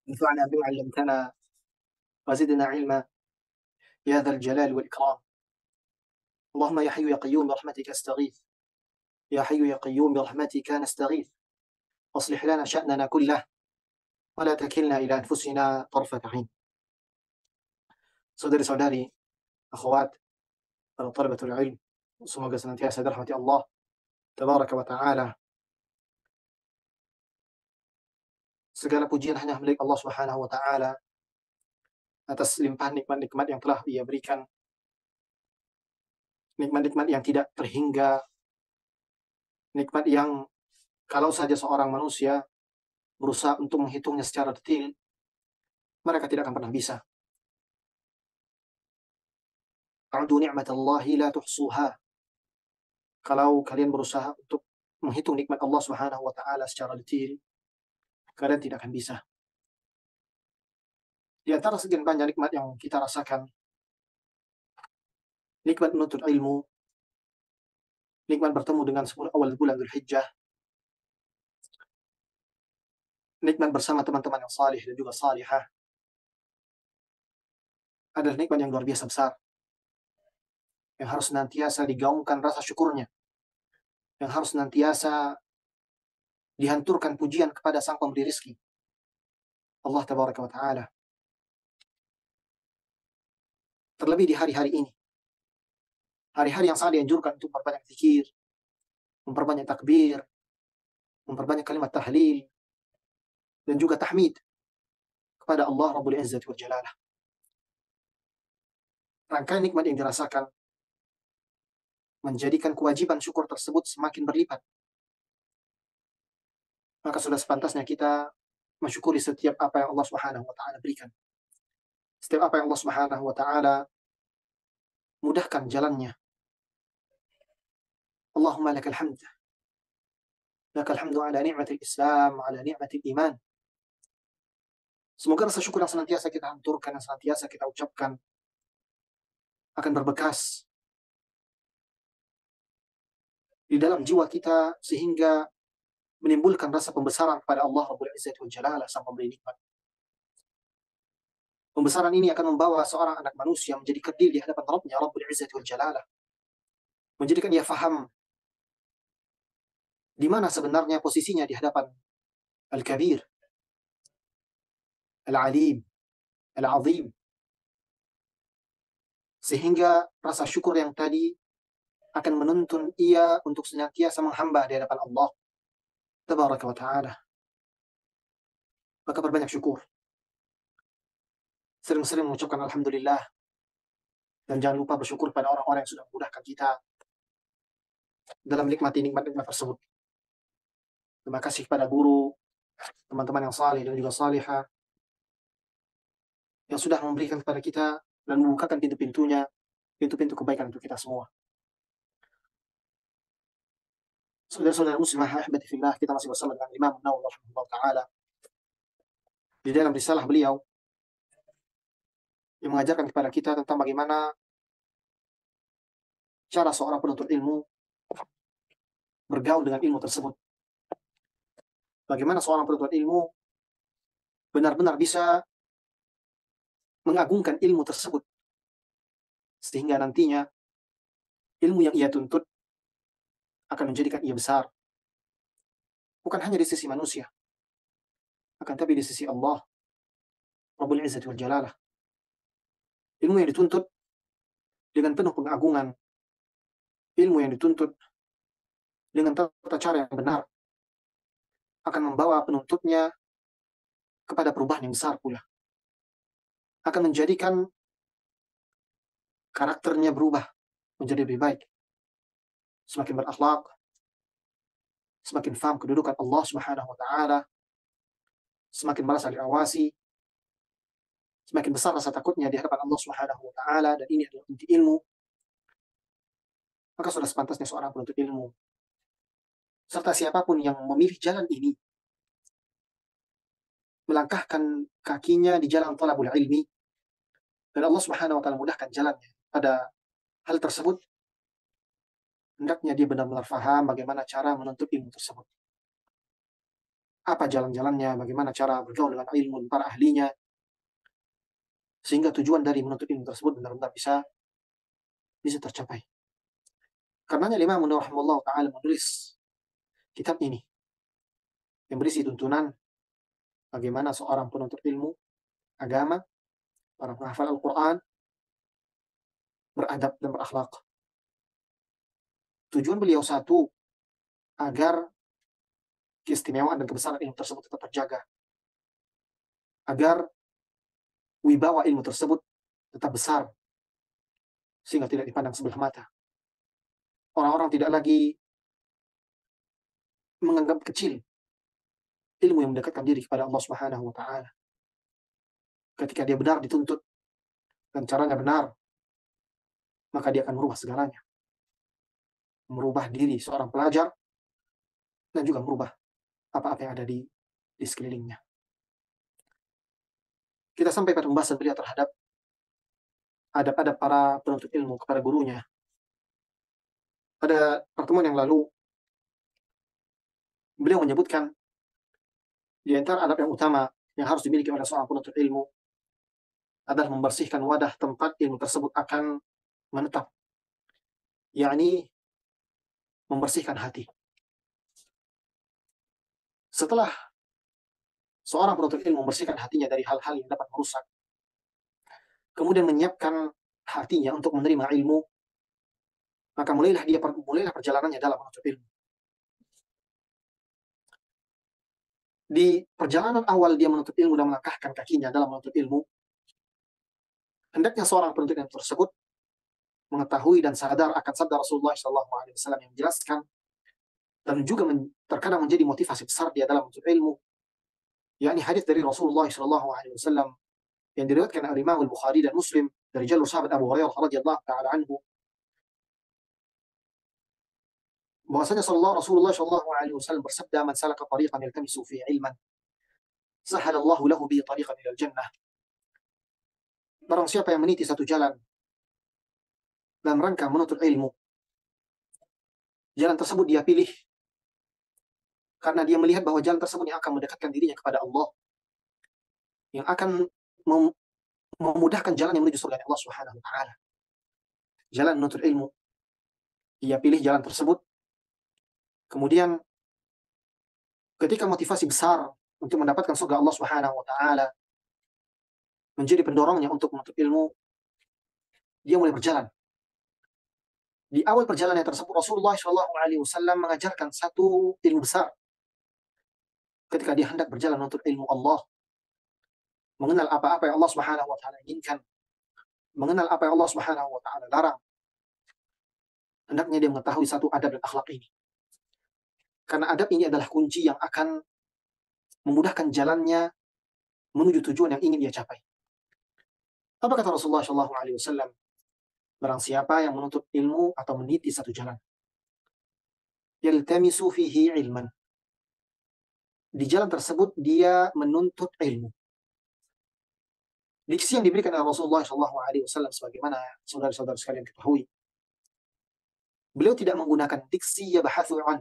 انفعنا بما علمتنا وزدنا علما يا ذا الجلال والإكرام. اللهم يا حي يا قيوم برحمتك استغيث، يا حي يا قيوم برحمتك نستغيث، أصلح لنا شأننا كله ولا تكلنا إلى أنفسنا طرفة عين. Saudari-saudari, akhwat, para talabatul ilm, semoga senantiasa dirahmati Allah tabaraka wa ta'ala. Segala pujian hanya milik Allah Subhanahu wa taala atas limpahan nikmat-nikmat yang telah Ia berikan, nikmat-nikmat yang tidak terhingga, nikmat yang kalau saja seorang manusia berusaha untuk menghitungnya secara detail, mereka tidak akan pernah bisa. Ta'udu ni'matallahi la tuhsuha. Kalau kalian berusaha untuk menghitung nikmat Allah Subhanahu wa taala secara detail, kalian tidak akan bisa. Di antara sekian banyak nikmat yang kita rasakan, nikmat menuntut ilmu, nikmat bertemu dengan 10 awal bulan Dzulhijjah, nikmat bersama teman-teman yang salih dan juga salihah, adalah nikmat yang luar biasa besar, yang harus senantiasa digaungkan rasa syukurnya, yang harus senantiasa dihanturkan pujian kepada Sang Pemberi Rizki, Allah Tabaraka wa Ta'ala. Terlebih di hari-hari ini, hari-hari yang sangat dianjurkan untuk memperbanyak zikir, memperbanyak takbir, memperbanyak kalimat tahlil, dan juga tahmid kepada Allah Rabbul Izzati wal Jalalah. Rangkaian nikmat yang dirasakan menjadikan kewajiban syukur tersebut semakin berlipat. Maka sudah sepantasnya kita mensyukuri setiap apa yang Allah Subhanahu wa taala berikan. Setiap apa yang Allah Subhanahu wa taala mudahkan jalannya. Allahumma lakal hamd. Lakal hamdu ala ni'matil Islam, ala ni'matil iman. Semoga rasa syukur yang senantiasa kita hanturkan, yang senantiasa kita ucapkan akan berbekas di dalam jiwa kita sehingga menimbulkan rasa pembesaran kepada Allah Rabbul Izzati wal Jalalah, Sang Pemberi nikmat. Pembesaran ini akan membawa seorang anak manusia menjadi kerdil di hadapan Rabbnya Rabbul Izzati wal Jalalah, menjadikan ia faham di mana sebenarnya posisinya di hadapan Al-Kabir, Al-Alim, Al-Azim, sehingga rasa syukur yang tadi akan menuntun ia untuk senantiasa menghamba di hadapan Allah Tabaraka wa Ta'ala. Maka perbanyak syukur, sering-sering mengucapkan Alhamdulillah, dan jangan lupa bersyukur pada orang-orang yang sudah memudahkan kita dalam menikmati nikmat-nikmat tersebut. Terima kasih kepada guru, teman-teman yang saleh dan juga salihah yang sudah memberikan kepada kita dan membukakan pintu-pintunya, pintu-pintu kebaikan untuk kita semua. Saudara-saudara muslimah ahbati fillah, kita masih bersama dengan Imam Nawawi rahimahullah taala di dalam risalah beliau yang mengajarkan kepada kita tentang bagaimana cara seorang penuntut ilmu bergaul dengan ilmu tersebut. Bagaimana seorang penuntut ilmu benar-benar bisa mengagungkan ilmu tersebut sehingga nantinya ilmu yang ia tuntut akan menjadikan ia besar, bukan hanya di sisi manusia, akan tapi di sisi Allah Rabbul Izzati wal Jalalah. Ilmu yang dituntut dengan penuh pengagungan, ilmu yang dituntut dengan tata cara yang benar, akan membawa penuntutnya kepada perubahan yang besar pula. Akan menjadikan karakternya berubah menjadi lebih baik, semakin berakhlak, semakin faham kedudukan Allah Subhanahu wa taala, semakin merasa diawasi, semakin besar rasa takutnya di hadapan Allah Subhanahu wa taala, dan ini adalah inti ilmu. Maka sudah sepantasnya seorang penuntut ilmu serta siapapun yang memilih jalan ini melangkahkan kakinya di jalan talabul ilmi dan Allah Subhanahu wa taala mudahkan jalannya pada hal tersebut, hendaknya dia benar-benar faham bagaimana cara menuntut ilmu tersebut. apa jalan-jalannya, bagaimana cara bergaul dengan ilmu dan para ahlinya, sehingga tujuan dari menuntut ilmu tersebut benar-benar bisa tercapai. Karenanya Imam Nawawi rahimahullah taala menulis kitab ini yang berisi tuntunan bagaimana seorang penuntut ilmu agama, para penghafal Al-Quran, beradab dan berakhlak. Tujuan beliau satu, agar keistimewaan dan kebesaran ilmu tersebut tetap terjaga, agar wibawa ilmu tersebut tetap besar, sehingga tidak dipandang sebelah mata. Orang-orang tidak lagi menganggap kecil ilmu yang mendekatkan diri kepada Allah Subhanahu wa taala. Ketika dia benar dituntut dan caranya benar, maka dia akan merubah segalanya. Merubah diri seorang pelajar dan juga merubah apa-apa yang ada di sekelilingnya. Kita sampai pada pembahasan beliau terhadap adab-adab para penuntut ilmu kepada gurunya. Pada pertemuan yang lalu, beliau menyebutkan di antara adab yang utama yang harus dimiliki oleh seorang penuntut ilmu adalah membersihkan wadah tempat ilmu tersebut akan menetap, yakni membersihkan hati. Setelah seorang penuntut ilmu membersihkan hatinya dari hal-hal yang dapat merusak, kemudian menyiapkan hatinya untuk menerima ilmu, maka mulailah perjalanannya dalam menuntut ilmu. Di perjalanan awal dia menuntut ilmu dan melangkahkan kakinya dalam menuntut ilmu, hendaknya seorang penuntut ilmu tersebut mengetahui dan sadar akan sabda Rasulullah SAW yang menjelaskan dan juga terkadang menjadi motivasi besar dia dalam menuntut ilmu, yakni hadis dari Rasulullah SAW yang diriwayatkan oleh Imam Al-Bukhari dan Muslim dari jalur sahabat Abu Hurairah radhiyallahu taala anhu, bahwasanya Rasulullah SAW bersabda, "Man salaka tariqan yaltamisu fihi ilman, sahalallahu lahu bihi tariqan ilal jannah." Barang siapa yang meniti satu jalan dalam rangka menuntut ilmu, jalan tersebut dia pilih karena dia melihat bahwa jalan tersebut yang akan mendekatkan dirinya kepada Allah, yang akan memudahkan jalan yang menuju surga Allah Subhanahu wa taala. Jalan menuntut ilmu, dia pilih jalan tersebut. Kemudian ketika motivasi besar untuk mendapatkan surga Allah Subhanahu wa taala menjadi pendorongnya untuk menuntut ilmu, dia mulai berjalan. Di awal perjalanan tersebut Rasulullah SAW mengajarkan satu ilmu besar. Ketika dia hendak berjalan menuntut ilmu Allah, mengenal apa-apa yang Allah Subhanahu wa taala inginkan, mengenal apa yang Allah Subhanahu wa taala larang, hendaknya dia mengetahui satu adab dan akhlak ini. Karena adab ini adalah kunci yang akan memudahkan jalannya menuju tujuan yang ingin dia capai. Apa kata Rasulullah SAW? Barang siapa yang menuntut ilmu atau meniti satu jalan, yaltamisu fihi ilman, di jalan tersebut dia menuntut ilmu. Diksi yang diberikan oleh Rasulullah SAW, sebagaimana saudara-saudara sekalian ketahui, beliau tidak menggunakan diksi yabahathu an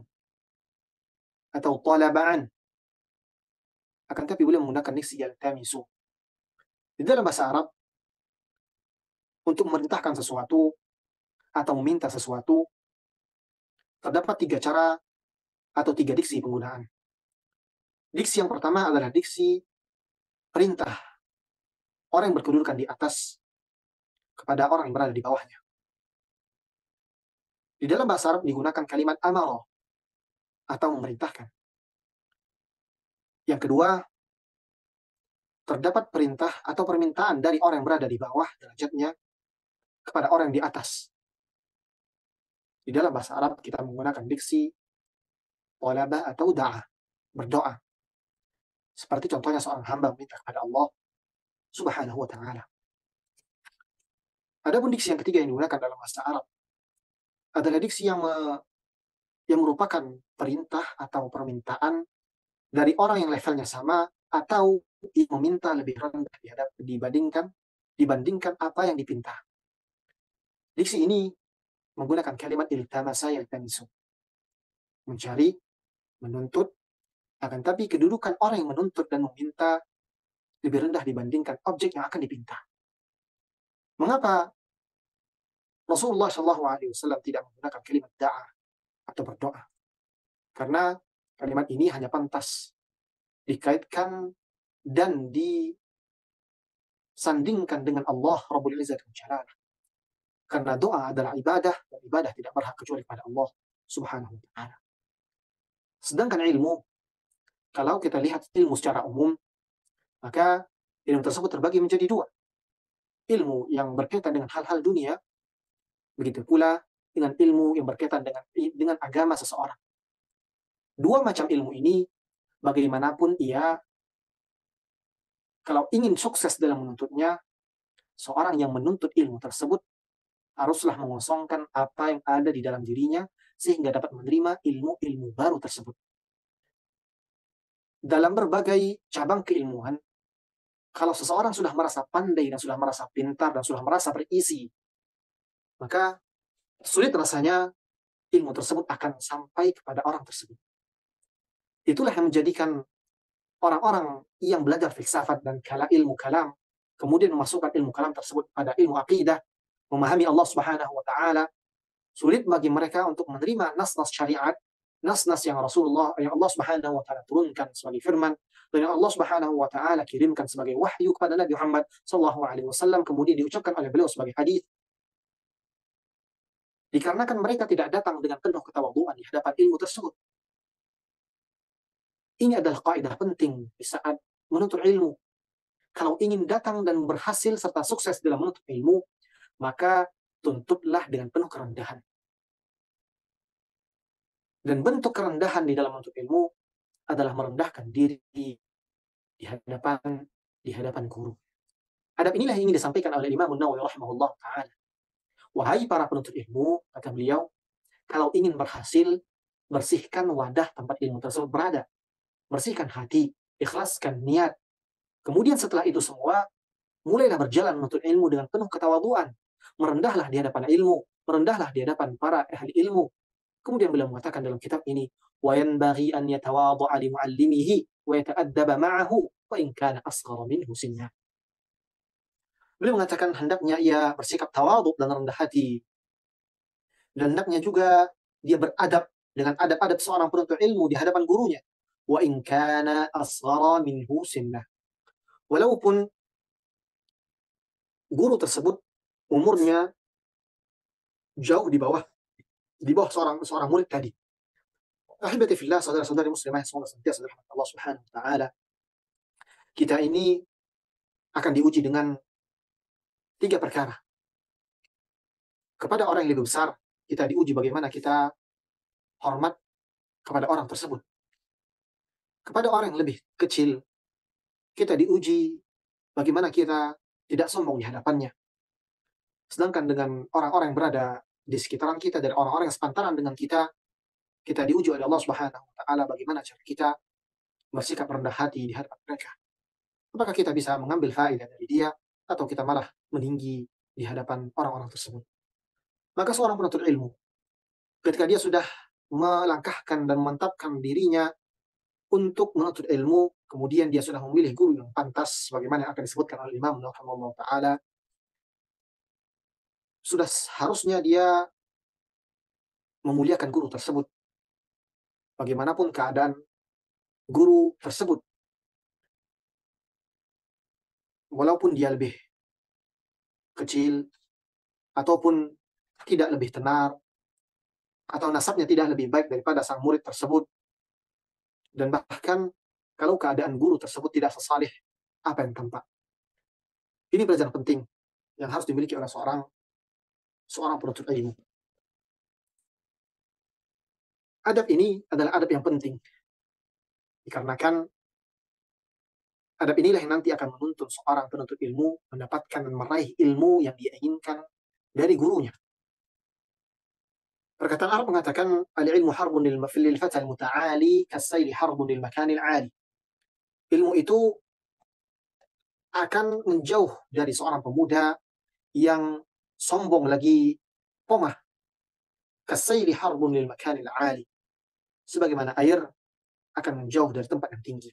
atau talaba'an, akan tapi beliau menggunakan diksi yaltamisu. Di dalam bahasa Arab, untuk memerintahkan sesuatu atau meminta sesuatu, terdapat tiga cara atau tiga diksi penggunaan. Diksi yang pertama adalah diksi perintah orang yang berkedudukan di atas kepada orang yang berada di bawahnya. Di dalam bahasa Arab digunakan kalimat amara atau memerintahkan. Yang kedua, terdapat perintah atau permintaan dari orang yang berada di bawah derajatnya kepada orang yang di atas. Di dalam bahasa Arab kita menggunakan diksi talaba atau da'a, berdoa. Seperti contohnya seorang hamba meminta kepada Allah Subhanahu wa taala. Adapun diksi yang ketiga yang digunakan dalam bahasa Arab adalah diksi yang merupakan perintah atau permintaan dari orang yang levelnya sama atau meminta lebih rendah dibandingkan apa yang dipinta. Diksi ini menggunakan kalimat iltamasa yaltamisu, mencari, menuntut, Akan tapi kedudukan orang yang menuntut dan meminta lebih rendah dibandingkan objek yang akan dipinta. Mengapa Rasulullah SAW tidak menggunakan kalimat da'a atau berdoa? Karena kalimat ini hanya pantas dikaitkan dan disandingkan dengan Allah Rabbul Izzati wal Jalal. Karena doa adalah ibadah, dan ibadah tidak berhak kecuali kepada Allah Subhanahu wa taala. Sedangkan ilmu, kalau kita lihat ilmu secara umum, maka ilmu tersebut terbagi menjadi dua. Ilmu yang berkaitan dengan hal-hal dunia, begitu pula dengan ilmu yang berkaitan dengan agama seseorang. Dua macam ilmu ini, bagaimanapun ia, kalau ingin sukses dalam menuntutnya, seorang yang menuntut ilmu tersebut haruslah mengosongkan apa yang ada di dalam dirinya sehingga dapat menerima ilmu-ilmu baru tersebut. Dalam berbagai cabang keilmuan, kalau seseorang sudah merasa pandai dan sudah merasa pintar dan sudah merasa berisi, maka sulit rasanya ilmu tersebut akan sampai kepada orang tersebut. Itulah yang menjadikan orang-orang yang belajar filsafat dan ilmu kalam, kemudian memasukkan ilmu kalam tersebut pada ilmu akidah, memahami Allah Subhanahu wa taala, sulit bagi mereka untuk menerima nas-nas syariat, nas-nas yang Allah Subhanahu wa taala turunkan sebagai firman, dan yang Allah Subhanahu wa taala kirimkan sebagai wahyu kepada Nabi Muhammad sallallahu alaihi wasallam, kemudian diucapkan oleh beliau sebagai hadis. Dikarenakan mereka tidak datang dengan penuh ketawaduan di hadapan ilmu tersebut. Ini adalah kaidah penting di saat menuntut ilmu. Kalau ingin datang dan berhasil serta sukses dalam menuntut ilmu, maka tuntutlah dengan penuh kerendahan. Dan bentuk kerendahan di dalam menuntut ilmu adalah merendahkan diri di hadapan guru. Adab inilah yang ingin disampaikan oleh Imam Nawawi rahimahullah ta'ala. Wahai para penuntut ilmu, kata beliau, kalau ingin berhasil, bersihkan wadah tempat ilmu tersebut berada. Bersihkan hati, ikhlaskan niat. Kemudian setelah itu semua, mulailah berjalan menuntut ilmu dengan penuh ketawaduan. Merendahlah di hadapan ilmu, merendahlah di hadapan para ahli ilmu. Kemudian beliau mengatakan dalam kitab ini, وَيَنْبَغِي أَنْ يَتَوَاضَعَ لِمُعَلِّمِهِ وَيَتَأَدَّبَ مَعَهُ وَإِنْ كَانَ أَصْغَرَ مِنْهُ سِنًّا. Beliau mengatakan hendaknya ia bersikap tawadhu dan rendah hati. Dan hendaknya juga dia beradab dengan adab-adab seorang penuntut ilmu di hadapan gurunya. وَإِنْ كَانَ أَصْغَرَ مِنْهُ سِنًّا. Walaupun guru tersebut umurnya jauh di bawah seorang murid tadi. Ahibati fillah, saudara-saudari muslimah yang semoga senantiasa dirahmati Allah Subhanahu wa taala. Kita ini akan diuji dengan 3 perkara. Kepada orang yang lebih besar, kita diuji bagaimana kita hormat kepada orang tersebut. Kepada orang yang lebih kecil, kita diuji bagaimana kita tidak sombong di hadapannya. Sedangkan dengan orang-orang yang berada di sekitaran kita, dari orang-orang yang sepantaran dengan kita diuji oleh Allah Subhanahu wa taala bagaimana cara kita bersikap rendah hati di hadapan mereka. Apakah kita bisa mengambil faedah dari dia atau kita malah meninggi di hadapan orang-orang tersebut. Maka seorang penuntut ilmu, ketika dia sudah melangkahkan dan memantapkan dirinya untuk menuntut ilmu, kemudian dia sudah memilih guru yang pantas, bagaimana yang akan disebutkan oleh Imam Nawawi Ta'ala, sudah harusnya dia memuliakan guru tersebut. Bagaimanapun keadaan guru tersebut, walaupun dia lebih kecil, ataupun tidak lebih tenar, atau nasabnya tidak lebih baik daripada sang murid tersebut, dan bahkan kalau keadaan guru tersebut tidak sesalih apa yang tampak. Ini pelajaran penting yang harus dimiliki oleh seorang penuntut ilmu. Adab ini adalah adab yang penting, dikarenakan adab inilah yang nanti akan menuntun seorang penuntut ilmu mendapatkan dan meraih ilmu yang dia inginkan dari gurunya. Perkataan Arab mengatakan, al-ilmu harbun lil fata al-muta'ali kas-sayli harbun lil makanil 'ali. Ilmu itu akan menjauh dari seorang pemuda yang sombong lagi pomah. Kas-sayli harbun lil makanil 'ali. Sebagaimana air akan menjauh dari tempat yang tinggi.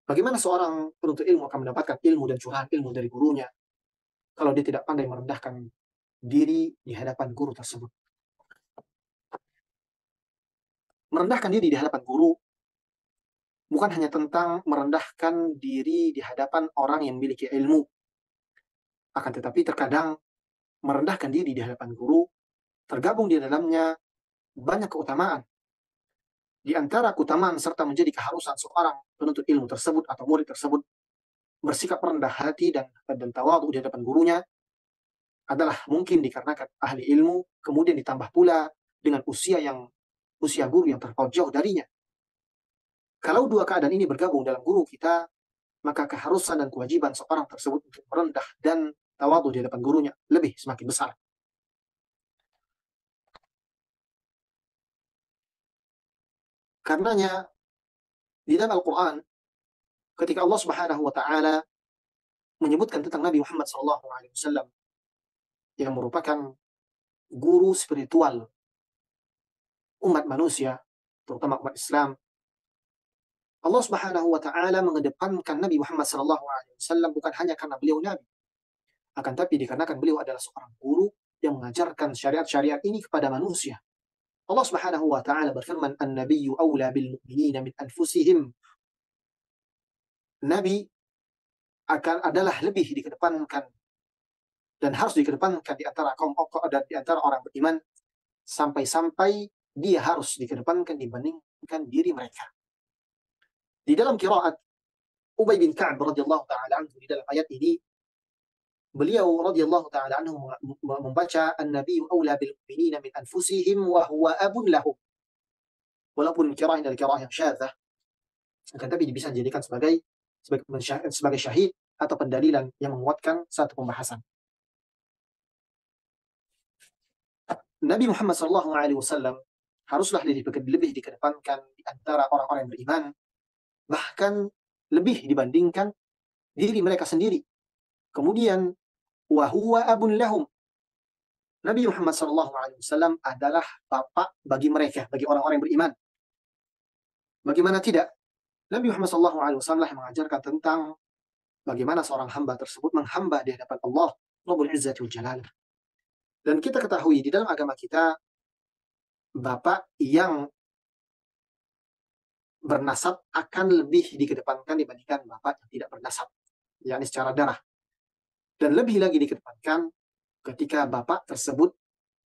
Bagaimana seorang penuntut ilmu akan mendapatkan ilmu dan curahan ilmu dari gurunya kalau dia tidak pandai merendahkan diri di hadapan guru tersebut? Merendahkan diri di hadapan guru bukan hanya tentang merendahkan diri di hadapan orang yang memiliki ilmu, akan tetapi terkadang merendahkan diri di hadapan guru tergabung di dalamnya banyak keutamaan. Di antara keutamaan serta menjadi keharusan seorang penuntut ilmu tersebut atau murid tersebut bersikap rendah hati dan tawadhu di hadapan gurunya adalah mungkin dikarenakan ahli ilmu, kemudian ditambah pula dengan usia guru yang terpaut jauh darinya. Kalau dua keadaan ini bergabung dalam guru kita, maka keharusan dan kewajiban seorang tersebut untuk merendah dan tawadhu di hadapan gurunya lebih semakin besar. Karenanya di dalam Al-Quran, ketika Allah Subhanahu wa Ta'ala menyebutkan tentang Nabi Muhammad SAW yang merupakan guru spiritual umat manusia, terutama umat Islam, Allah Subhanahu wa Ta'ala mengedepankan Nabi Muhammad SAW bukan hanya karena beliau Nabi, akan tapi dikarenakan beliau adalah seorang guru yang mengajarkan syariat-syariat ini kepada manusia. Allah Subhanahu wa Ta'ala berfirman, "An-nabiyyu awla bil mu'minina min anfusihim." Nabi adalah lebih dikedepankan dan harus dikedepankan di antara kaum dan di antara orang beriman sampai-sampai dia harus dikedepankan dibandingkan diri mereka. Di dalam qiraat Ubay bin Ka'ab radhiyallahu taala anhu di dalam ayat ini, beliau radhiyallahu taala anhu membaca an-nabiyyu aula bil mu'minina min anfusihim wa huwa abun lahum. Walaupun qiraah dari qiraah yang syadzah, akan tapi bisa dijadikan sebagai syahid atau pendalilan yang menguatkan satu pembahasan. Nabi Muhammad SAW haruslah lebih dikedepankan di antara orang-orang yang beriman, bahkan lebih dibandingkan diri mereka sendiri. Kemudian, wahuwa abun lahum. Nabi Muhammad SAW adalah bapak bagi mereka, bagi orang-orang yang beriman. Bagaimana tidak? Nabi Muhammad SAW yang mengajarkan tentang bagaimana seorang hamba tersebut menghamba di hadapan Allah, Rabbul Izzati wal Jalal. Dan kita ketahui di dalam agama kita, bapak yang bernasab akan lebih dikedepankan dibandingkan bapak yang tidak bernasab, yakni secara darah. Dan lebih lagi dikedepankan ketika bapak tersebut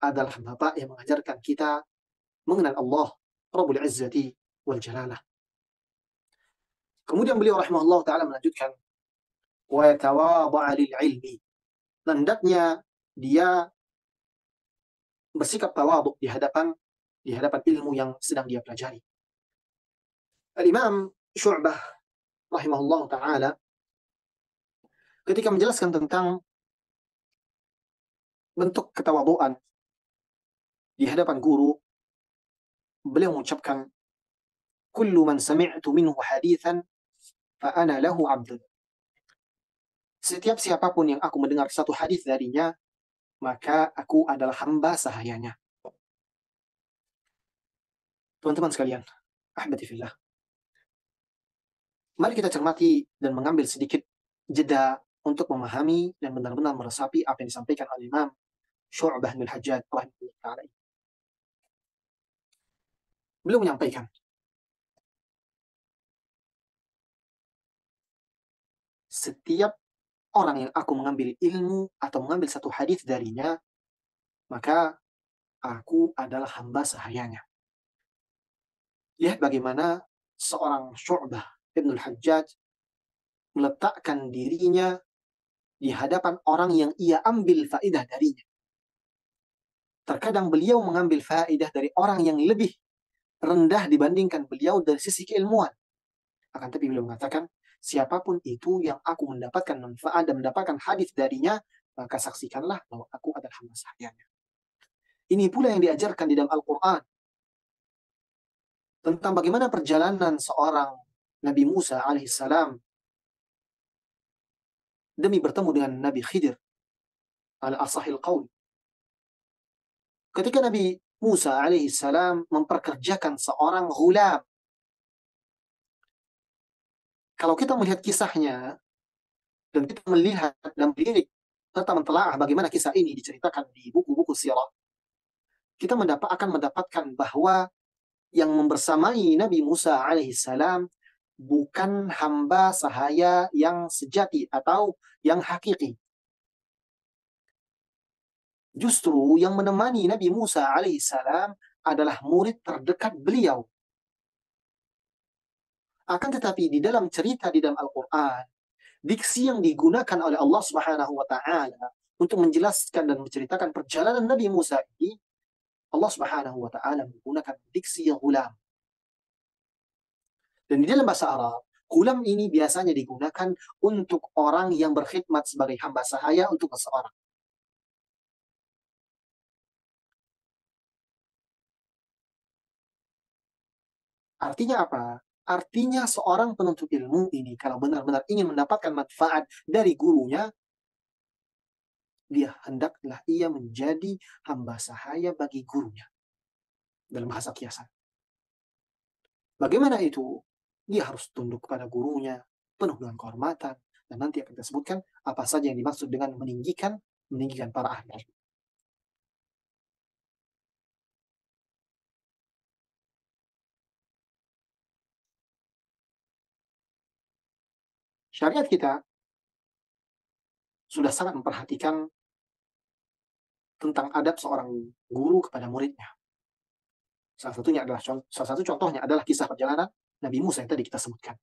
adalah bapak yang mengajarkan kita mengenal Allah, Rabbul Izzati wal Jalalah. Kemudian beliau rahimahullah ta'ala melanjutkan, wa yatawadha'a lil ilmi. Hendaknya dia bersikap tawadhu di hadapan ilmu yang sedang dia pelajari. Al-Imam Syu'bah rahimahullah ta'ala ketika menjelaskan tentang bentuk ketawadhuan di hadapan guru, beliau mengucapkan, kullu man sami'tu minhu hadithan fa ana lahu 'abdun. Setiap siapapun yang aku mendengar satu hadis darinya, maka aku adalah hamba sahayanya. Teman-teman sekalian, ahbati fillah, mari kita cermati dan mengambil sedikit jeda untuk memahami dan benar-benar meresapi apa yang disampaikan oleh Imam Syu'bah bin Hajjaj rahimahullah ta'ala. Beliau menyampaikan, setiap orang yang aku mengambil ilmu atau mengambil satu hadis darinya, maka aku adalah hamba sahayanya. Lihat bagaimana seorang Syu'bah bin Hajjaj meletakkan dirinya di hadapan orang yang ia ambil faedah darinya. Terkadang beliau mengambil faedah dari orang yang lebih rendah dibandingkan beliau dari sisi keilmuan. Akan tapi beliau mengatakan, siapapun itu yang aku mendapatkan manfaat dan mendapatkan hadis darinya, maka saksikanlah bahwa aku adalah hamba sahayanya. Ini pula yang diajarkan di dalam Al-Quran tentang bagaimana perjalanan seorang Nabi Musa alaihissalam demi bertemu dengan Nabi Khidir ala asahil qaul. Ketika Nabi Musa alaihissalam memperkerjakan seorang ghulam. Kalau kita melihat kisahnya dan kita melihat dan melirik serta mentelaah bagaimana kisah ini diceritakan di buku-buku sirah, kita akan mendapatkan bahwa yang membersamai Nabi Musa alaihissalam bukan hamba sahaya yang sejati atau yang hakiki. Justru yang menemani Nabi Musa alaihissalam adalah murid terdekat beliau. Akan tetapi di dalam cerita di dalam Al-Quran, diksi yang digunakan oleh Allah Subhanahu wa taala untuk menjelaskan dan menceritakan perjalanan Nabi Musa ini, Allah Subhanahu wa taala menggunakan diksi yang ulam. Dan di dalam bahasa Arab, gulam ini biasanya digunakan untuk orang yang berkhidmat sebagai hamba sahaya untuk seseorang. Artinya apa? Artinya seorang penuntut ilmu ini kalau benar-benar ingin mendapatkan manfaat dari gurunya, dia hendaklah ia menjadi hamba sahaya bagi gurunya. Dalam bahasa kiasan. Bagaimana itu? Dia harus tunduk kepada gurunya, penuh dengan kehormatan, dan nanti akan kita sebutkan apa saja yang dimaksud dengan meninggikan para ahli ilmu. Syariat kita sudah sangat memperhatikan tentang adab seorang guru kepada muridnya. Salah satu contohnya adalah kisah perjalanan Nabi Musa yang tadi kita sebutkan.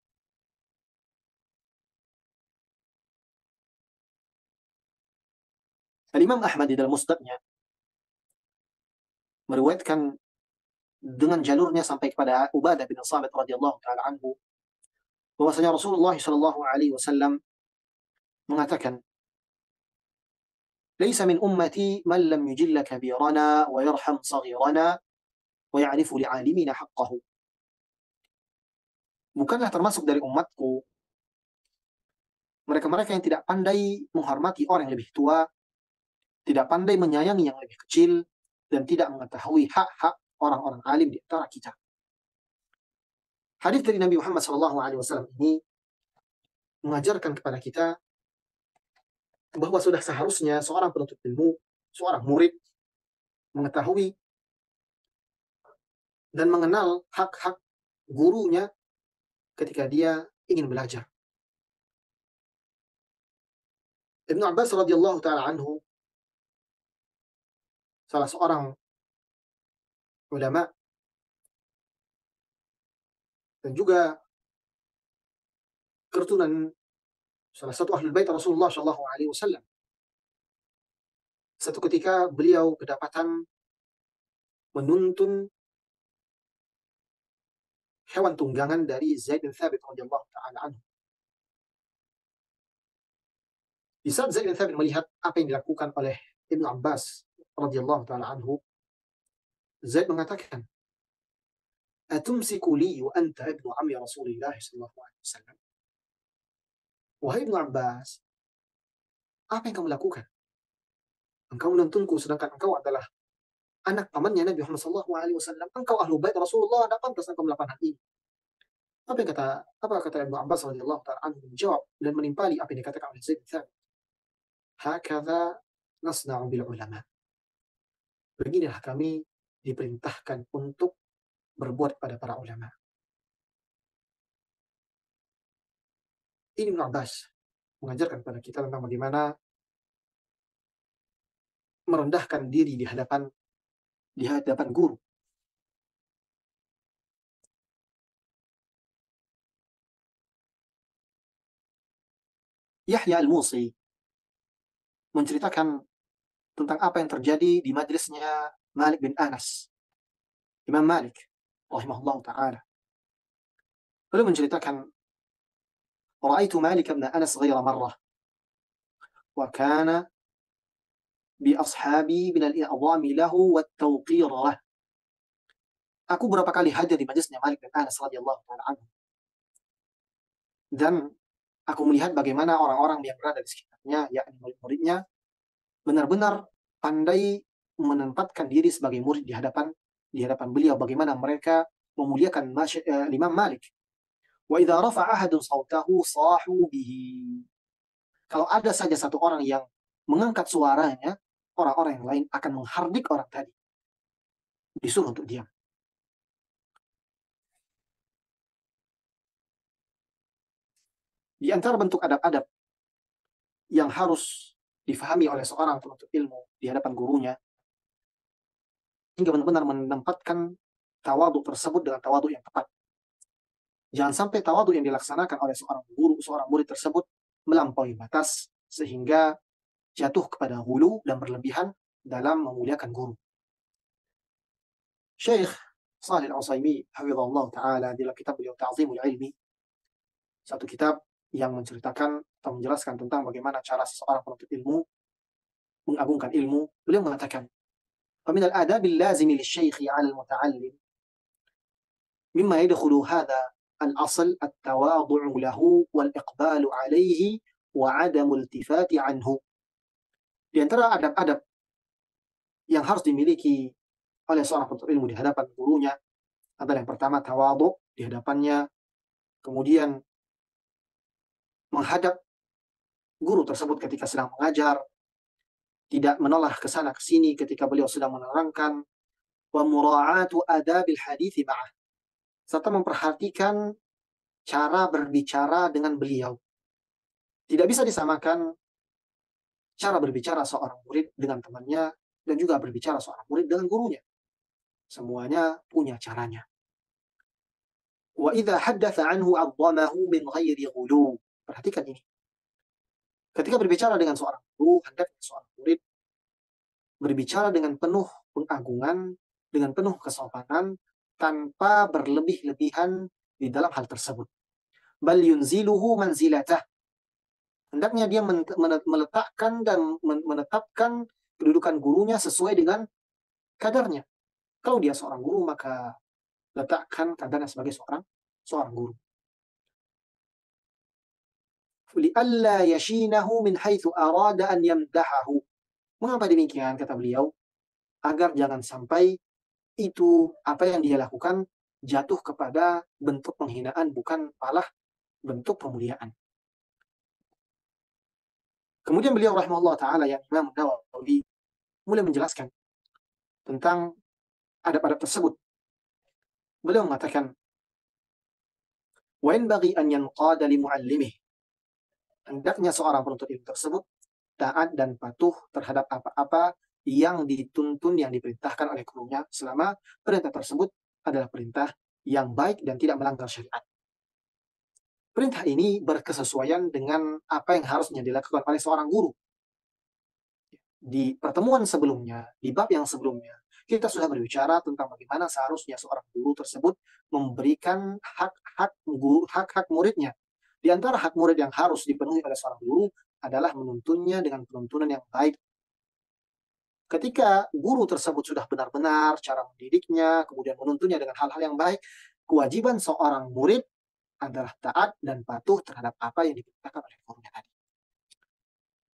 Imam Ahmad di dalam musnadnya meriwayatkan dengan jalurnya sampai kepada Ubadah bin Samit radhiyallahu taala anhu bahwasanya Rasulullah sallallahu alaihi wasallam mengatakan, "Laisa min ummati man lam yujilla kabirana wa yarham saghirana wa ya'rifu li'alimina haqqahu." Bukanlah termasuk dari umatku mereka-mereka yang tidak pandai menghormati orang yang lebih tua, tidak pandai menyayangi yang lebih kecil, dan tidak mengetahui hak-hak orang-orang alim di antara kita. Hadis dari Nabi Muhammad SAW ini mengajarkan kepada kita bahwa sudah seharusnya seorang penuntut ilmu, seorang murid, mengetahui dan mengenal hak-hak gurunya ketika dia ingin belajar. Ibnu Abbas radhiyallahu taala anhu, salah seorang ulama dan juga keturunan salah satu ahli bait Rasulullah Shallallahu Alaihi Wasallam. Satu ketika beliau kedapatan menuntun hewan tunggangan dari Zaid bin Thabit radhiyallahu taala anhu. Di saat Zaid bin Thabit melihat apa yang dilakukan oleh Ibnu Abbas radhiyallahu taala anhu, Zaid mengatakan, "Atumsiku li wa anta ibnu ammi Rasulillah sallallahu alaihi wasallam?" Wahai Ibnu Abbas, apa yang kamu lakukan? Engkau menuntunku sedangkan engkau adalah anak pamannya Nabi Muhammad sallallahu alaihi wasallam. Engkau ahlu bait Rasulullah, tidak pantas engkau melakukan hal ini. Apa kata Ibnu Abbas radhiyallahu taala anhu menjawab dan menimpali apa yang dikatakan oleh Zaid bin Thabit. Hakadha nasna'u bil ulama. Beginilah kami diperintahkan untuk berbuat pada para ulama. Ini Ibnu Abbas mengajarkan kepada kita tentang bagaimana merendahkan diri di hadapan guru. Yahya al-Musi menceritakan tentang apa yang terjadi di majlisnya Malik bin Anas, Imam Malik rahimahullah taala. Beliau menceritakan, "Ra'aitu Malik bin Anas ghaira marrah wa kana bi ashabi min al-i'dham lahu wat tawqir lah." Aku berapa kali hadir di majlisnya Malik bin Anas radhiyallahu taala anhu, dan aku melihat bagaimana orang-orang yang berada di sekitarnya, yakni murid-muridnya, benar-benar pandai menempatkan diri sebagai murid di hadapan beliau, bagaimana mereka memuliakan Imam Malik. Wa idza rafa'a ahadun sautahu sahu bihi. Kalau ada saja satu orang yang mengangkat suaranya, orang-orang yang lain akan menghardik orang tadi. Disuruh untuk diam. Di antara bentuk adab-adab yang harus difahami oleh seorang penuntut ilmu di hadapan gurunya, hingga benar-benar menempatkan tawaduk tersebut dengan tawaduk yang tepat. Jangan sampai tawaduk yang dilaksanakan oleh seorang guru, seorang murid tersebut melampaui batas sehingga jatuh kepada hulu dan berlebihan dalam memuliakan guru. Syekh Shalih Al-Utsaimin hafizahullah taala dalam kitab beliau Ta'zimul Ilmi, satu kitab yang menceritakan atau menjelaskan tentang bagaimana cara seseorang penuntut ilmu mengagungkan ilmu, beliau mengatakan, "Famin al-adab al-lazim lisyekh 'ala al-muta'allim mimma yadkhulu hadha al-asl at-tawadhu' lahu wal-iqbal 'alayhi wa 'adamu iltifati 'anhu." Di antara adab-adab yang harus dimiliki oleh seorang penuntut ilmu di hadapan gurunya adalah yang pertama tawadhu di hadapannya, kemudian menghadap guru tersebut ketika sedang mengajar, tidak menoleh ke sana ke sini ketika beliau sedang menerangkan, wa mura'atu adabil hadithi ma'ah, serta memperhatikan cara berbicara dengan beliau. Tidak bisa disamakan cara berbicara seorang murid dengan temannya dan juga berbicara seorang murid dengan gurunya. Semuanya punya caranya. Wa idza haddatsa anhu 'azzamahu min ghairi ghulu. Perhatikan ini. Ketika berbicara dengan seorang guru, hendaknya seorang murid berbicara dengan penuh pengagungan, dengan penuh kesopanan, tanpa berlebih-lebihan di dalam hal tersebut. Bal yunziluhu manzilatah. Hendaknya dia meletakkan dan menetapkan kedudukan gurunya sesuai dengan kadarnya. Kalau dia seorang guru, maka letakkan kadarnya sebagai seorang guru. Li'alla yashinahu min haitsu arada an yamdahahu. Mengapa demikian, kata beliau? Agar jangan sampai itu apa yang dia lakukan jatuh kepada bentuk penghinaan, bukan malah bentuk pemuliaan. Kemudian beliau rahimahullah ta'ala yang Imam Nawawi mulai menjelaskan tentang adab-adab tersebut. Beliau mengatakan, wa yanbaghi an yanqada li muallimih. Hendaknya seorang penuntut ilmu tersebut taat dan patuh terhadap apa-apa yang dituntun, yang diperintahkan oleh gurunya, selama perintah tersebut adalah perintah yang baik dan tidak melanggar syariat. Perintah ini berkesesuaian dengan apa yang harusnya dilakukan oleh seorang guru. Di pertemuan sebelumnya, di bab yang sebelumnya, kita sudah berbicara tentang bagaimana seharusnya seorang guru tersebut memberikan hak-hak muridnya. Di antara hak murid yang harus dipenuhi oleh seorang guru adalah menuntunnya dengan penuntunan yang baik. Ketika guru tersebut sudah benar-benar cara mendidiknya, kemudian menuntunnya dengan hal-hal yang baik, kewajiban seorang murid adalah taat dan patuh terhadap apa yang diperintahkan oleh gurunya tadi.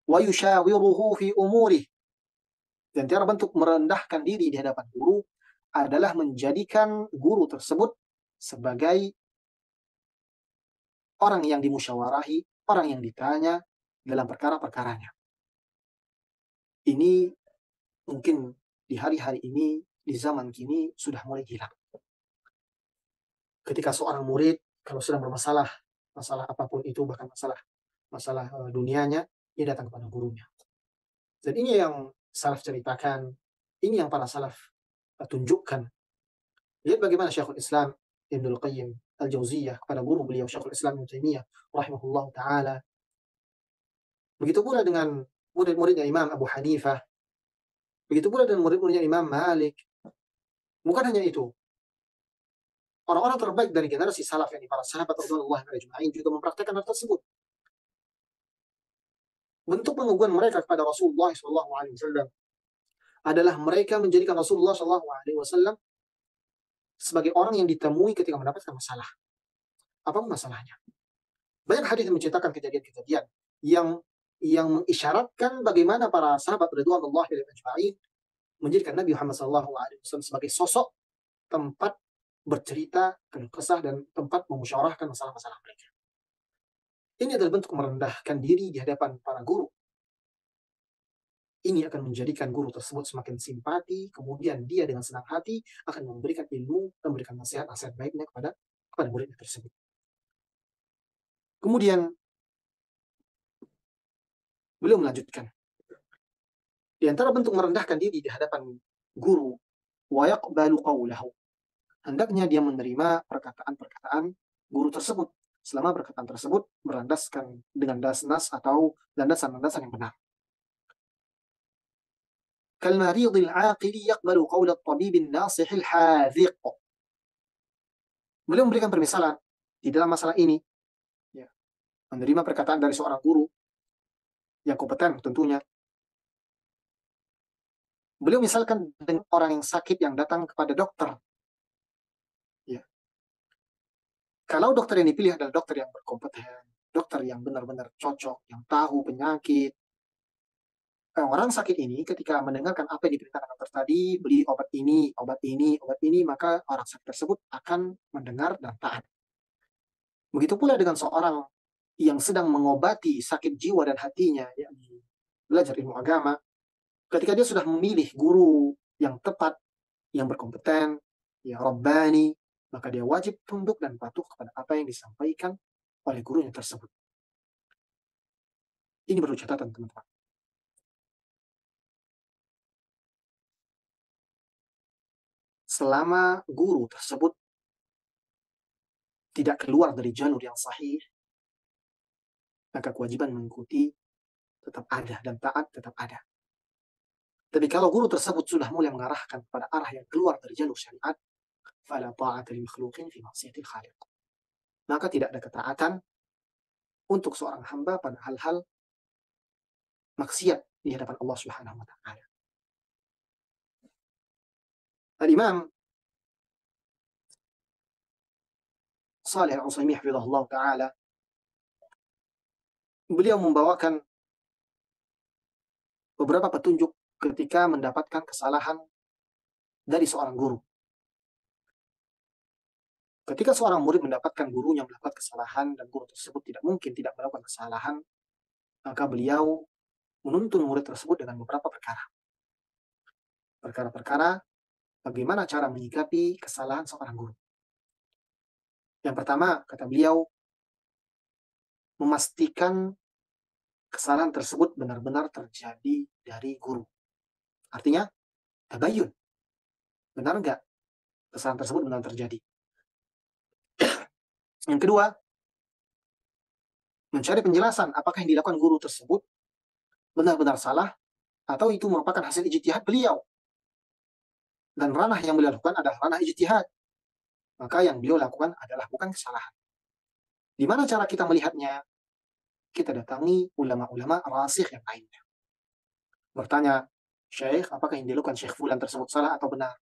Wa yushawiruhu fi umurih. Dan cara bentuk merendahkan diri di hadapan guru adalah menjadikan guru tersebut sebagai orang yang dimusyawarahi, orang yang ditanya dalam perkara-perkaranya. Ini mungkin di hari-hari ini, di zaman kini sudah mulai hilang. Ketika seorang murid kalau sedang bermasalah, masalah apapun itu, bahkan masalah dunianya, dia datang kepada gurunya. Dan ini yang salaf ceritakan, ini yang para salaf tunjukkan. Lihat bagaimana Syekhul Islam Ibnul Qayyim Al-Jauziyah kepada guru beliau Syekhul Islam Ibnu Taimiyah rahimahullah taala. Begitu pula dengan murid-muridnya Imam Abu Hanifah. Begitu pula dengan murid-muridnya Imam Malik. Bukan hanya itu. Orang-orang terbaik dari generasi salaf, yang para sahabat radhiyallahu anhum ajma'in, juga mempraktikkan hal tersebut. Bentuk pengagungan mereka kepada Rasulullah SAW adalah mereka menjadikan Rasulullah SAW sebagai orang yang ditemui ketika mendapatkan masalah. Apapun masalahnya. Banyak hadis yang menceritakan kejadian-kejadian yang mengisyaratkan bagaimana para sahabat radhiyallahu anhum ajma'in menjadikan Nabi Muhammad SAW sebagai sosok tempat bercerita, keluh kesah, dan tempat memusyawarahkan masalah-masalah mereka. Ini adalah bentuk merendahkan diri di hadapan para guru. Ini akan menjadikan guru tersebut semakin simpati, kemudian dia dengan senang hati akan memberikan ilmu, memberikan nasihat-nasihat baiknya kepada muridnya tersebut. Kemudian beliau melanjutkan, di antara bentuk merendahkan diri di hadapan guru, wa yaqbalu qawlahu, hendaknya dia menerima perkataan-perkataan guru tersebut selama perkataan tersebut berlandaskan dengan nas atau landasan-landasan yang benar. Kalmaridil aqili yaqbalu qawla at-tabibin nasihil hadhiq. Beliau memberikan permisalan di dalam masalah ini, ya, menerima perkataan dari seorang guru yang kompeten tentunya. Beliau misalkan dengan orang yang sakit yang datang kepada dokter. Ya. Kalau dokter yang dipilih adalah dokter yang berkompeten, dokter yang benar-benar cocok, yang tahu penyakit, orang sakit ini ketika mendengarkan apa yang diperintahkan dokter tadi, beli obat ini, obat ini, obat ini, maka orang sakit tersebut akan mendengar dan taat. Begitu pula dengan seorang yang sedang mengobati sakit jiwa dan hatinya, yakni belajar ilmu agama, ketika dia sudah memilih guru yang tepat, yang berkompeten, yang Rabbani, maka dia wajib tunduk dan patuh kepada apa yang disampaikan oleh gurunya tersebut. Ini perlu catatan, teman-teman. Selama guru tersebut tidak keluar dari jalur yang sahih, maka kewajiban mengikuti tetap ada dan taat tetap ada. Tapi kalau guru tersebut sudah mulai mengarahkan pada arah yang keluar dari jalur syariat, fala ta'ata li makhluqin fi ma'siyatil khaliq. Maka tidak ada ketaatan untuk seorang hamba pada hal-hal maksiat di hadapan Allah Subhanahu wa taala. Al-Imam Shalih Al-Utsaimin hafizahullah taala, beliau membawakan beberapa petunjuk ketika mendapatkan kesalahan dari seorang guru. Ketika seorang murid mendapatkan gurunya melakukan kesalahan dan guru tersebut tidak mungkin tidak melakukan kesalahan, maka beliau menuntun murid tersebut dengan beberapa perkara. Perkara-perkara bagaimana cara menyikapi kesalahan seorang guru. Yang pertama, kata beliau, memastikan kesalahan tersebut benar-benar terjadi dari guru. Artinya, tabayun. Benar nggak kesalahan tersebut benar terjadi? Yang kedua, mencari penjelasan apakah yang dilakukan guru tersebut benar-benar salah atau itu merupakan hasil ijtihad beliau. Dan ranah yang beliau lakukan adalah ranah ijtihad. Maka yang beliau lakukan adalah bukan kesalahan. Di mana cara kita melihatnya? Kita datangi ulama-ulama rasikh yang lainnya. Bertanya, Syekh, apakah yang dilakukan Syekh Fulan tersebut salah atau benar?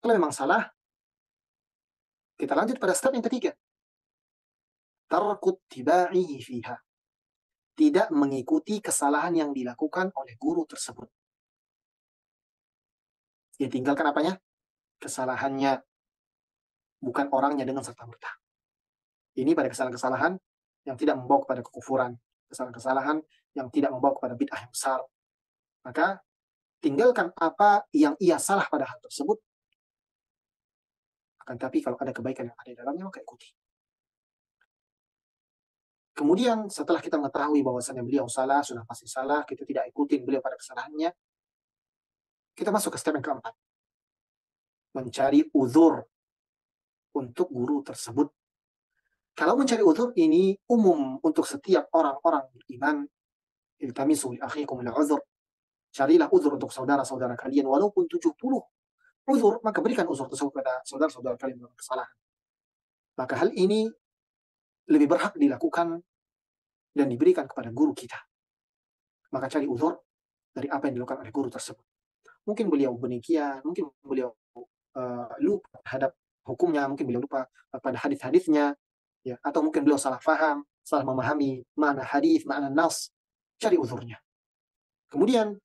Kalau memang salah, kita lanjut pada step yang ketiga. Tarkut tiba'ihi fiha. Tidak mengikuti kesalahan yang dilakukan oleh guru tersebut. Dia tinggalkan apanya? Kesalahannya. Bukan orangnya dengan serta-merta. Ini pada kesalahan-kesalahan yang tidak membawa kepada kekufuran. Kesalahan-kesalahan yang tidak membawa kepada bid'ah yang besar. Maka tinggalkan apa yang ia salah pada hal tersebut. Akan tapi kalau ada kebaikan yang ada di dalamnya, maka ikuti. Kemudian setelah kita mengetahui bahwasannya beliau salah, sudah pasti salah, kita tidak ikutin beliau pada kesalahannya, kita masuk ke step yang keempat. Mencari uzur untuk guru tersebut. Kalau mencari uzur ini umum untuk setiap orang-orang beriman. Iltamisu li akhikum al-uzur. Carilah uzur untuk saudara-saudara kalian walaupun 70 uzur, maka berikan uzur tersebut kepada saudara-saudara kalian yang kesalahan. Maka hal ini lebih berhak dilakukan dan diberikan kepada guru kita. Maka cari uzur dari apa yang dilakukan oleh guru tersebut. Mungkin beliau demikian, mungkin beliau lupa terhadap hukumnya, mungkin beliau lupa pada hadis-hadisnya, ya, atau mungkin beliau salah faham, salah memahami makna hadis, makna nas. Cari uzurnya. Kemudian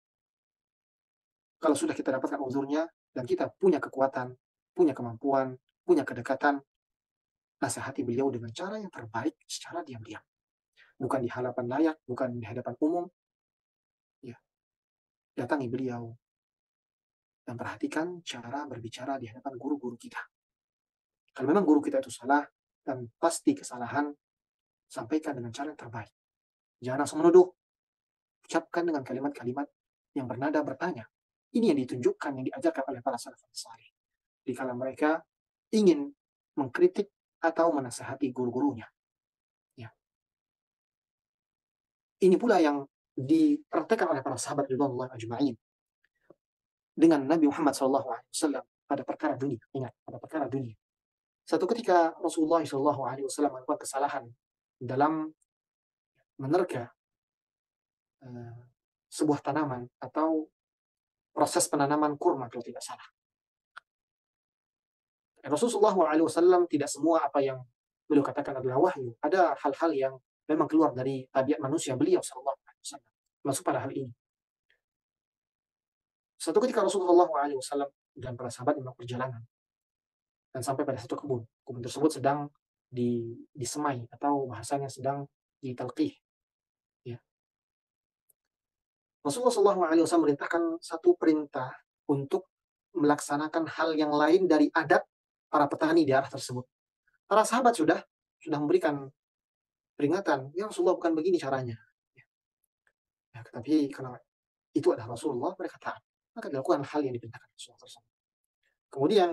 Kalau sudah kita dapatkan uzurnya dan kita punya kekuatan, punya kemampuan, punya kedekatan, nasihati beliau dengan cara yang terbaik secara diam-diam. Bukan di hadapan layak, bukan di hadapan umum. Ya, datangi beliau dan perhatikan cara berbicara di hadapan guru-guru kita. Kalau memang guru kita itu salah, dan pasti kesalahan, sampaikan dengan cara yang terbaik. Jangan langsung menuduh, ucapkan dengan kalimat-kalimat yang bernada bertanya. Ini yang ditunjukkan, yang diajarkan oleh para salafus saleh. Dikala mereka ingin mengkritik atau menasihati guru-gurunya. Ya. Ini pula yang dipraktekkan oleh para sahabat ridwanullah ajma'in dengan Nabi Muhammad SAW pada perkara dunia. Ingat, pada perkara dunia. Satu ketika Rasulullah SAW melakukan kesalahan dalam menerka sebuah tanaman atau proses penanaman kurma kalau tidak salah. Rasulullah SAW tidak semua apa yang beliau katakan adalah wahyu. Ada hal-hal yang memang keluar dari tabiat manusia beliau SAW. Masuk pada hal ini. Satu ketika Rasulullah SAW dan para sahabat memang perjalanan dan sampai pada satu kebun. Kebun tersebut sedang disemai atau bahasanya sedang ditalqih. Ya. Rasulullah SAW merintahkan satu perintah untuk melaksanakan hal yang lain dari adat para petani di arah tersebut. Para sahabat sudah memberikan peringatan, ya Rasulullah bukan begini caranya. Ya, tapi karena itu adalah Rasulullah, mereka taat. Maka dilakukan hal yang diperintahkan Rasulullah tersebut. Kemudian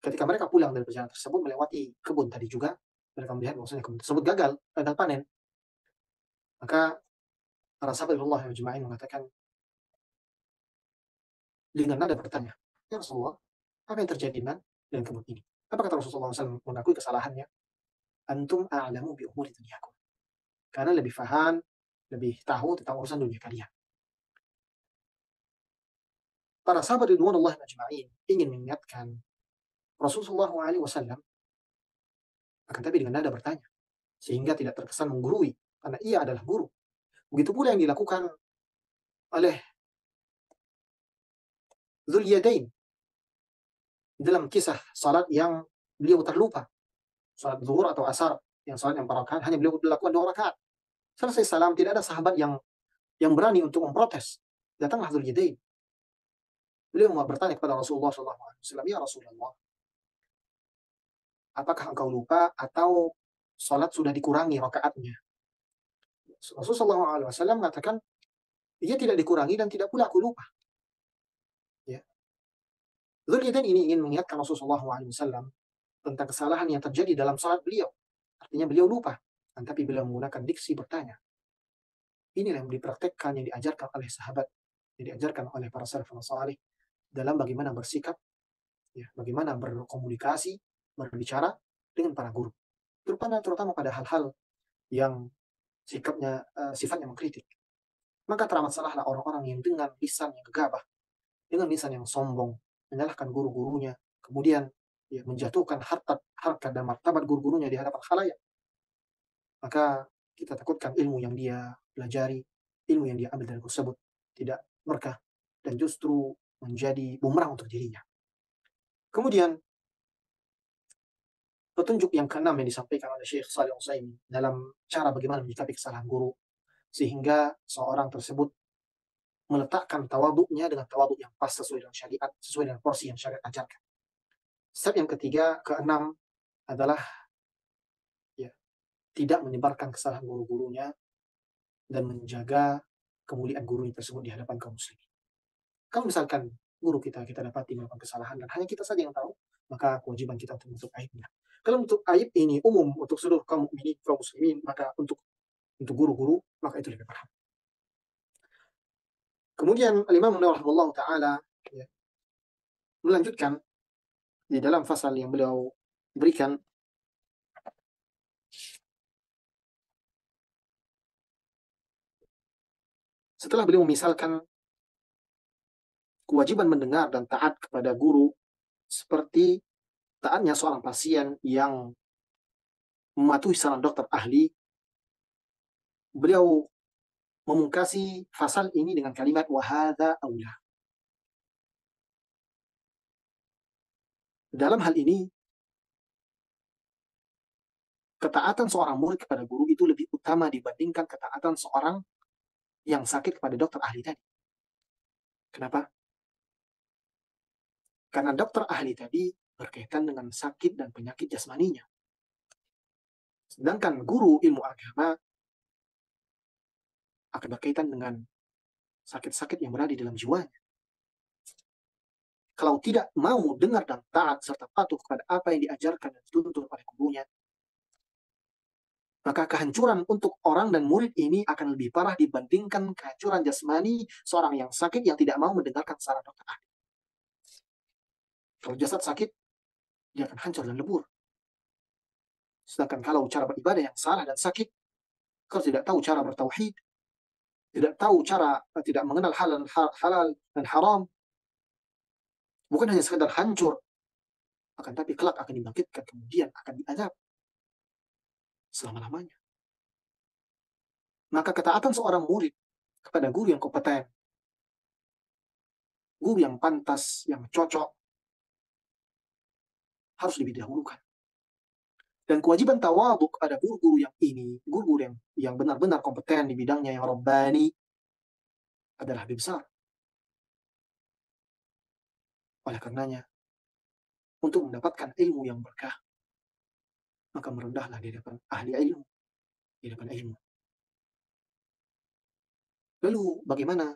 ketika mereka pulang dari perjalanan tersebut melewati kebun tadi juga, mereka melihat bahwasanya kebun tersebut gagal panen. Maka para sahabat Allah yang jemaah mengatakan dengan nada bertanya, ya Rasulullah, apa yang terjadi dengan kebun ini? Apa kata Rasulullah SAW mengakui kesalahannya? Antum a'lamu bi umuri dunyakum. Karena lebih paham, lebih tahu tentang urusan dunia kalian. Para sahabat ridwanullah ajma'in ingin mengingatkan Rasulullah SAW, akan tapi dengan nada bertanya, sehingga tidak terkesan menggurui, karena ia adalah guru. Begitu pula yang dilakukan oleh Dzul Yadain dalam kisah salat yang beliau terlupa, salat zuhur atau asar, yang salat yang 4 rakaat hanya beliau lakukan 2 rakaat. Selesai salam, tidak ada sahabat yang berani untuk memprotes. Datanglah Dzul Yadain. Beliau bertanya kepada Rasulullah SAW, ya Rasulullah, apakah engkau lupa atau salat sudah dikurangi rakaatnya? Rasulullah SAW mengatakan, ia tidak dikurangi dan tidak pula aku lupa. Ya. Dzulkifli ini ingin mengingatkan Rasulullah SAW tentang kesalahan yang terjadi dalam salat beliau. Artinya beliau lupa, tapi beliau menggunakan diksi bertanya. Inilah yang dipraktekkan, yang diajarkan oleh sahabat, yang diajarkan oleh para salafus salih dalam bagaimana bersikap, ya, bagaimana berkomunikasi, berbicara dengan para guru. Terutama pada hal-hal yang sifatnya mengkritik. Maka teramat salahlah orang-orang yang dengan lisan yang gegabah, dengan lisan yang sombong, menyalahkan guru-gurunya, kemudian ya, menjatuhkan harkat dan martabat guru-gurunya di hadapan khalayak. Maka kita takutkan ilmu yang dia pelajari, ilmu yang dia ambil dari tersebut tidak berkah dan justru menjadi bumerang untuk dirinya. Kemudian petunjuk yang keenam yang disampaikan oleh Syekh Shalih Al-Utsaimin dalam cara bagaimana menyikapi kesalahan guru sehingga seorang tersebut meletakkan tawaduknya dengan tawaduk yang pas sesuai dengan syariat, sesuai dengan porsi yang syariat ajarkan. Step yang ketiga, keenam adalah ya, tidak menyebarkan kesalahan guru-gurunya dan menjaga kemuliaan guru tersebut di hadapan kaum muslimin. Kalau misalkan guru kita dapati melakukan kesalahan dan hanya kita saja yang tahu, maka kewajiban kita untuk menutup aibnya. Kalau untuk aib ini umum untuk seluruh kaum mukminin, kaum muslimin, maka untuk guru-guru, maka itu lebih berhak. Kemudian Imam Nawawi rahimahullah taala ya, melanjutkan di dalam fasal yang beliau berikan setelah beliau misalkan kewajiban mendengar dan taat kepada guru seperti taatnya seorang pasien yang mematuhi saran dokter ahli, beliau memungkasi fasal ini dengan kalimat wahada aula. Dalam hal ini, ketaatan seorang murid kepada guru itu lebih utama dibandingkan ketaatan seorang yang sakit kepada dokter ahli tadi. Kenapa? Karena dokter ahli tadi berkaitan dengan sakit dan penyakit jasmaninya. Sedangkan guru ilmu agama akan berkaitan dengan sakit-sakit yang berada di dalam jiwanya. Kalau tidak mau dengar dan taat serta patuh kepada apa yang diajarkan dan dituntut oleh gurunya, maka kehancuran untuk orang dan murid ini akan lebih parah dibandingkan kehancuran jasmani seorang yang sakit yang tidak mau mendengarkan saran dokter ahli. Kalau jasad sakit, dia akan hancur dan lebur. Sedangkan kalau cara beribadah yang salah dan sakit, kalau tidak tahu cara bertauhid, tidak tahu cara, tidak mengenal halal dan haram, bukan hanya sekedar hancur, akan tapi kelak akan dibangkitkan, kemudian akan diazab selama-lamanya. Maka ketaatan seorang murid kepada guru yang kompeten, guru yang pantas, yang cocok, harus lebih didahulukan. Dan kewajiban tawadhu kepada guru-guru yang ini, guru-guru yang benar-benar kompeten di bidangnya yang rabbani, adalah lebih besar. Oleh karenanya, untuk mendapatkan ilmu yang berkah, maka merendahlah di depan ahli ilmu, di depan ilmu. Lalu bagaimana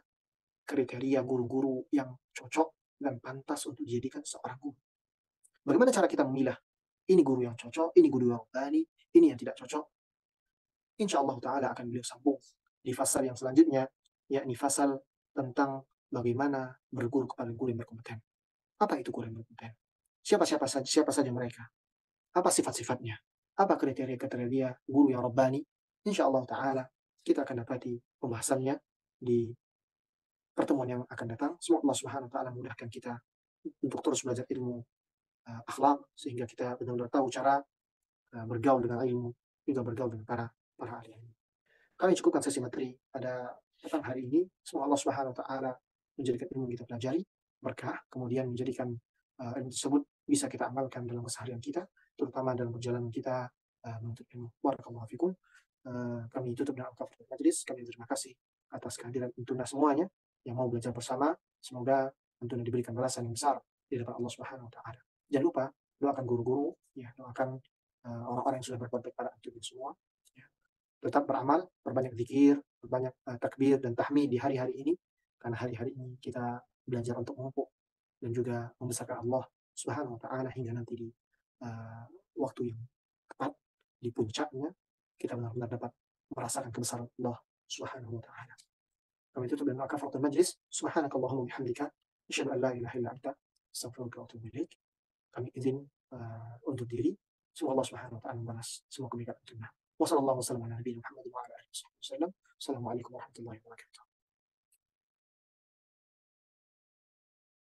kriteria guru-guru yang cocok dan pantas untuk dijadikan seorang guru? Bagaimana cara kita memilah ini guru yang cocok, ini guru yang rabbani, ini yang tidak cocok? Insyaallah ta'ala akan beliau sambung di fasal yang selanjutnya, yakni fasal tentang bagaimana berguru kepada guru yang berkompeten. Apa itu guru yang berkompeten? Siapa saja mereka? Apa sifat-sifatnya? Apa kriteria-kriteria guru yang rabbani? Insyaallah ta'ala kita akan dapati pembahasannya di pertemuan yang akan datang. Semoga Allah Subhanahu wa taala mudahkan kita untuk terus belajar ilmu akhlak sehingga kita benar-benar tahu cara bergaul dengan ilmu, juga bergaul dengan para ahli ilmu. Kami cukupkan sesi materi pada petang hari ini. Semoga Allah Subhanahu wa taala menjadikan ilmu kita pelajari berkah, kemudian menjadikan ilmu tersebut bisa kita amalkan dalam keseharian kita, terutama dalam perjalanan kita menuntut ilmu. Barakallahu fikum. Kami tutup dengan kafaratul majlis. Kami terima kasih atas kehadiran Antuna semuanya yang mau belajar bersama. Semoga Antuna diberikan balasan yang besar di depan Allah Subhanahu wa taala. Jangan lupa doakan guru-guru, ya, doakan orang-orang yang sudah berbuat baik pada Antuna semua. Ya. Tetap beramal, berbanyak zikir, berbanyak takbir dan tahmid di hari-hari ini, karena hari-hari ini kita belajar untuk memupuk dan juga membesarkan Allah Subhanahu wa taala hingga nanti di waktu yang tepat, di puncaknya kita benar-benar dapat merasakan kebesaran Allah Subhanahu wa taala. Kami tutup dengan kafaratul majlis. Subhanakallahumma bihamdika asyhadu an la ilaha illa anta astaghfiruka wa atubu ilaik. Kami izin untuk diri. Semoga Allah Subhanahu wa taala membalas semua kebaikan kita. Wassallallahu wasallam ala nabiyina Muhammad wa ala alihi wasallam. Assalamualaikum warahmatullahi wabarakatuh.